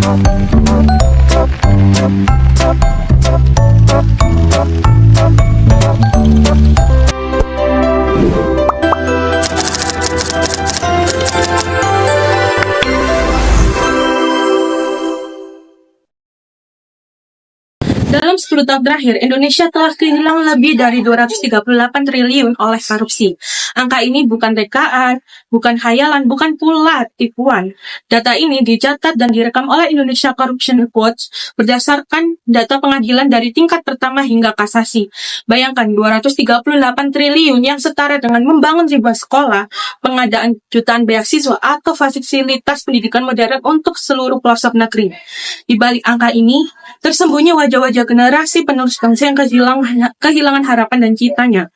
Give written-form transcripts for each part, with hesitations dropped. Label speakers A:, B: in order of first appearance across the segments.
A: Dalam 10 tahun terakhir, Indonesia telah kehilangan lebih dari 238 triliun oleh korupsi. Angka ini bukan rekaan, bukan khayalan, bukan pula tipuan. Data ini dicatat dan direkam oleh Indonesia Corruption Watch berdasarkan data pengadilan dari tingkat pertama hingga kasasi. Bayangkan 238 triliun yang setara dengan membangun ribuan sekolah, pengadaan jutaan beasiswa atau fasilitas pendidikan modern untuk seluruh pelosok negeri. Di balik angka ini, tersembunyi wajah-wajah generasi penerus bangsa yang kehilangan harapan dan citanya.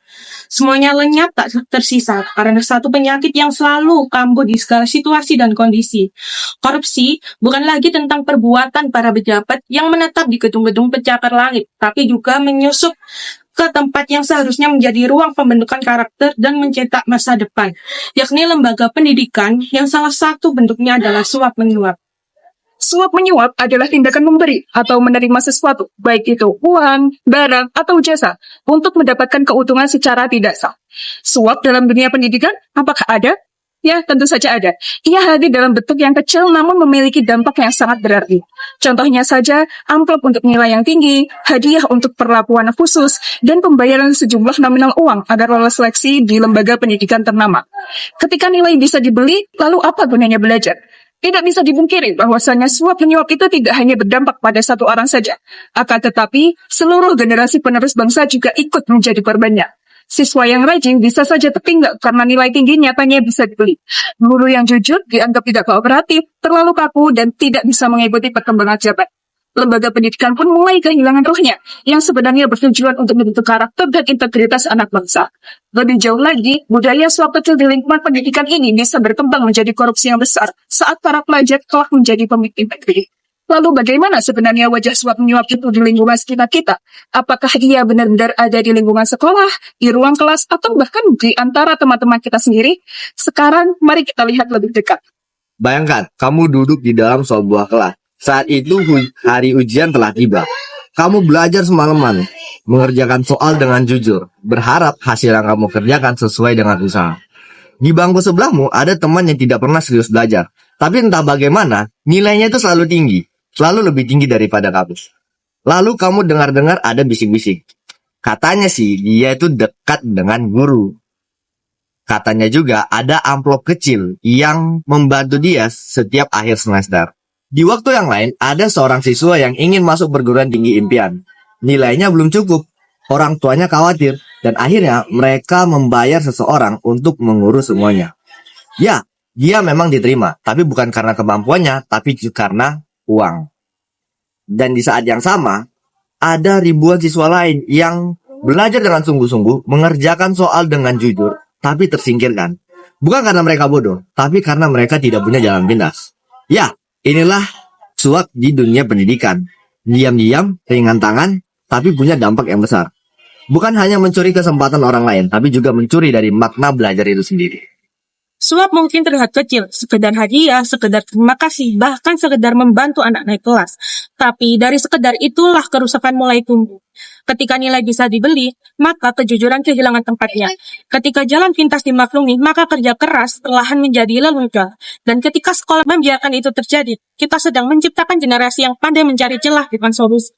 A: Semuanya lenyap tak tersisa karena satu penyakit yang selalu kambuh di segala situasi dan kondisi. Korupsi bukan lagi tentang perbuatan para pejabat yang menetap di gedung-gedung pencakar langit, tapi juga menyusup ke tempat yang seharusnya menjadi ruang pembentukan karakter dan mencetak masa depan, yakni lembaga pendidikan yang salah satu bentuknya adalah suap-menyuap.
B: Suap-menyuap adalah tindakan memberi atau menerima sesuatu, baik itu uang, barang, atau jasa, untuk mendapatkan keuntungan secara tidak sah. Suap dalam dunia pendidikan, apakah ada? Ya, tentu saja ada. Ia hadir dalam bentuk yang kecil namun memiliki dampak yang sangat berarti. Contohnya saja, amplop untuk nilai yang tinggi, hadiah untuk perlakuan khusus, dan pembayaran sejumlah nominal uang agar lolos seleksi di lembaga pendidikan ternama. Ketika nilai bisa dibeli, lalu apa gunanya belajar? Tidak bisa dipungkiri bahwasanya suap-menyuap itu tidak hanya berdampak pada satu orang saja, akan tetapi seluruh generasi penerus bangsa juga ikut menjadi korbannya. Siswa yang rajin bisa saja tertinggal karena nilai tinggi nyatanya bisa dibeli. Guru yang jujur dianggap tidak kooperatif, terlalu kaku, dan tidak bisa mengikuti perkembangan zaman. Lembaga pendidikan pun mulai kehilangan rohnya, yang sebenarnya bertujuan untuk membentuk karakter dan integritas anak bangsa. Lebih jauh lagi, budaya suap kecil di lingkungan pendidikan ini bisa berkembang menjadi korupsi yang besar saat para pelajar telah menjadi pemimpin negeri. Lalu bagaimana sebenarnya wajah suap menyuap itu di lingkungan sekitar kita? Apakah ia benar-benar ada di lingkungan sekolah, di ruang kelas, atau bahkan di antara teman-teman kita sendiri? Sekarang, mari kita lihat lebih dekat.
C: Bayangkan, kamu duduk di dalam sebuah kelas. Saat itu hari ujian telah tiba. Kamu belajar semalaman, mengerjakan soal dengan jujur, berharap hasil yang kamu kerjakan sesuai dengan usaha. Di bangku sebelahmu ada teman yang tidak pernah serius belajar, tapi entah bagaimana nilainya itu selalu tinggi, selalu lebih tinggi daripada kamu. Lalu kamu dengar-dengar ada bisik-bisik. Katanya sih dia itu dekat dengan guru. Katanya juga ada amplop kecil yang membantu dia setiap akhir semester. Di waktu yang lain, ada seorang siswa yang ingin masuk perguruan tinggi impian. Nilainya belum cukup, orang tuanya khawatir, dan akhirnya mereka membayar seseorang untuk mengurus semuanya. Ya, dia memang diterima, tapi bukan karena kemampuannya, tapi karena uang. Dan di saat yang sama, ada ribuan siswa lain yang belajar dengan sungguh-sungguh, mengerjakan soal dengan jujur, tapi tersingkirkan. Bukan karena mereka bodoh, tapi karena mereka tidak punya jalan pintas. Ya, inilah suap di dunia pendidikan. Diam-diam, ringan tangan, tapi punya dampak yang besar. Bukan hanya mencuri kesempatan orang lain, tapi juga mencuri dari makna belajar itu sendiri.
A: Suap mungkin terlihat kecil, sekedar hadiah, sekedar terima kasih, bahkan sekedar membantu anak naik kelas. Tapi dari sekedar itulah kerusakan mulai tumbuh. Ketika nilai bisa dibeli, maka kejujuran kehilangan tempatnya. Ketika jalan pintas dimaklumi, maka kerja keras perlahan menjadi lelucon. Dan ketika sekolah membiarkan itu terjadi, kita sedang menciptakan generasi yang pandai mencari celah bukan solusi.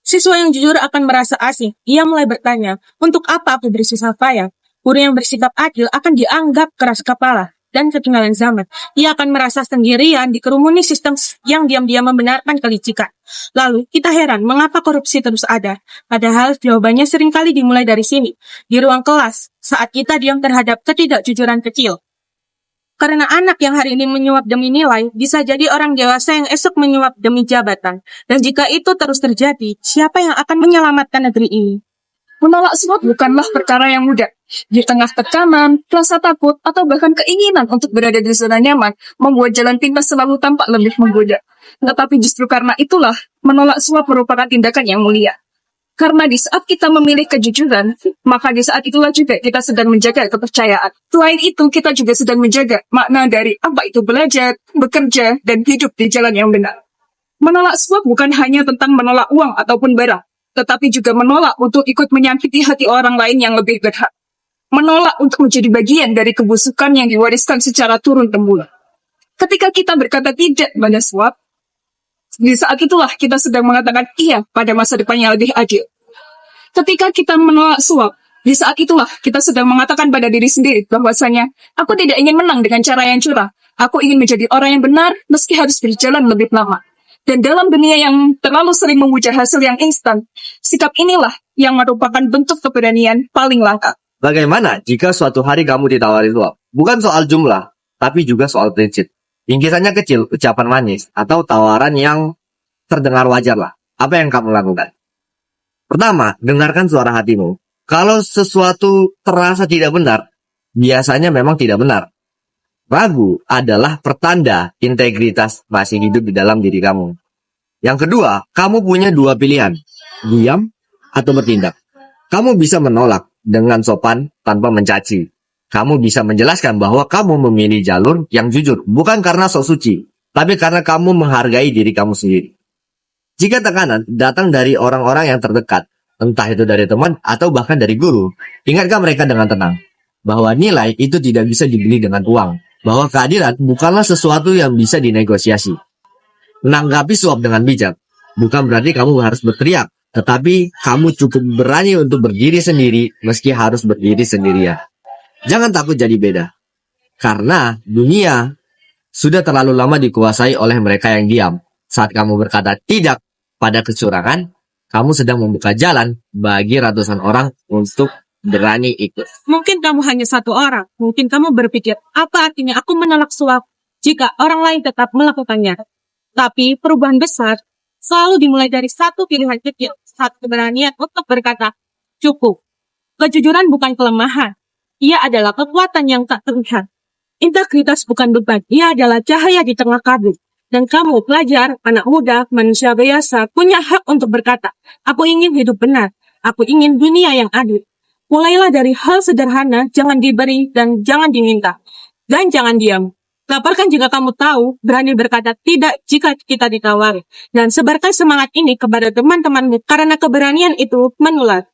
A: Siswa yang jujur akan merasa asing. Ia mulai bertanya, untuk apa aku bersusah payah? Guru yang bersikap adil akan dianggap keras kepala dan ketinggalan zaman. Ia akan merasa sendirian dikerumuni sistem yang diam-diam membenarkan kelicikan. Lalu, kita heran mengapa korupsi terus ada. Padahal jawabannya seringkali dimulai dari sini, di ruang kelas, saat kita diam terhadap ketidakjujuran kecil. Karena anak yang hari ini menyuap demi nilai, bisa jadi orang dewasa yang esok menyuap demi jabatan. Dan jika itu terus terjadi, siapa yang akan menyelamatkan negeri ini?
B: Menolak suap bukanlah perkara yang mudah. Di tengah tekanan, rasa takut, atau bahkan keinginan untuk berada di zona nyaman, membuat jalan pintas selalu tampak lebih menggoda. Tetapi justru karena itulah, menolak suap merupakan tindakan yang mulia. Karena di saat kita memilih kejujuran, maka di saat itulah juga kita sedang menjaga kepercayaan. Selain itu, kita juga sedang menjaga makna dari apa itu belajar, bekerja, dan hidup di jalan yang benar. Menolak suap bukan hanya tentang menolak uang ataupun barang, tetapi juga menolak untuk ikut menyakiti hati orang lain yang lebih berhak. Menolak untuk menjadi bagian dari kebusukan yang diwariskan secara turun-temurun. Ketika kita berkata tidak pada suap, di saat itulah kita sedang mengatakan iya pada masa depan yang lebih adil. Ketika kita menolak suap, di saat itulah kita sedang mengatakan pada diri sendiri bahwasanya aku tidak ingin menang dengan cara yang curang. Aku ingin menjadi orang yang benar meski harus berjalan lebih lama. Dan dalam dunia yang terlalu sering memuja hasil yang instan, sikap inilah yang merupakan bentuk keberanian paling langka.
C: Bagaimana jika suatu hari kamu ditawari suap? Bukan soal jumlah, tapi juga soal prinsip. Bingkisannya kecil, ucapan manis, atau tawaran yang terdengar wajar lah. Apa yang kamu lakukan? Pertama, dengarkan suara hatimu. Kalau sesuatu terasa tidak benar, biasanya memang tidak benar. Ragu adalah pertanda integritas masih hidup di dalam diri kamu. Yang kedua, kamu punya dua pilihan, diam atau bertindak. Kamu bisa menolak dengan sopan tanpa mencaci. Kamu bisa menjelaskan bahwa kamu memilih jalur yang jujur, bukan karena sok suci, tapi karena kamu menghargai diri kamu sendiri. Jika tekanan datang dari orang-orang yang terdekat, entah itu dari teman atau bahkan dari guru, ingatkan mereka dengan tenang, bahwa nilai itu tidak bisa dibeli dengan uang, bahwa keadilan bukanlah sesuatu yang bisa dinegosiasi. Menanggapi suap dengan bijak, bukan berarti kamu harus berteriak, tetapi kamu cukup berani untuk berdiri sendiri meski harus berdiri sendirian. Jangan takut jadi beda, karena dunia sudah terlalu lama dikuasai oleh mereka yang diam. Saat kamu berkata tidak pada kecurangan, kamu sedang membuka jalan bagi ratusan orang untuk berani ikut.
A: Mungkin kamu hanya satu orang. Mungkin kamu berpikir, apa artinya aku menolak suap jika orang lain tetap melakukannya? Tapi perubahan besar selalu dimulai dari satu pilihan kecil, satu keberanian untuk berkata, cukup. Kejujuran bukan kelemahan. Ia adalah kekuatan yang tak terlihat. Integritas bukan beban. Ia adalah cahaya di tengah kabut. Dan kamu, pelajar, anak muda, manusia biasa, punya hak untuk berkata, aku ingin hidup benar. Aku ingin dunia yang adil. Mulailah dari hal sederhana, jangan diberi dan jangan diminta. Dan jangan diam. Laporkan jika kamu tahu, berani berkata tidak jika kita ditawari. Dan sebarkan semangat ini kepada teman-temanmu karena keberanian itu menular.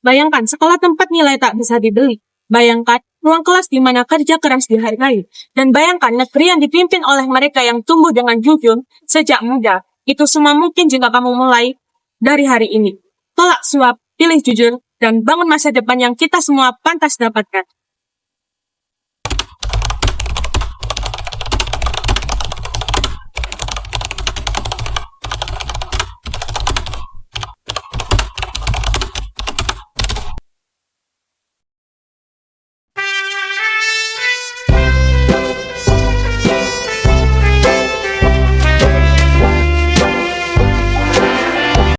A: Bayangkan sekolah tempat nilai tak bisa dibeli. Bayangkan ruang kelas di mana kerja keras dihargai. Dan bayangkan negeri yang dipimpin oleh mereka yang tumbuh dengan jujur sejak muda. Itu semua mungkin jika kamu mulai dari hari ini. Tolak suap, pilih jujur, dan bangun masa depan yang kita semua pantas dapatkan.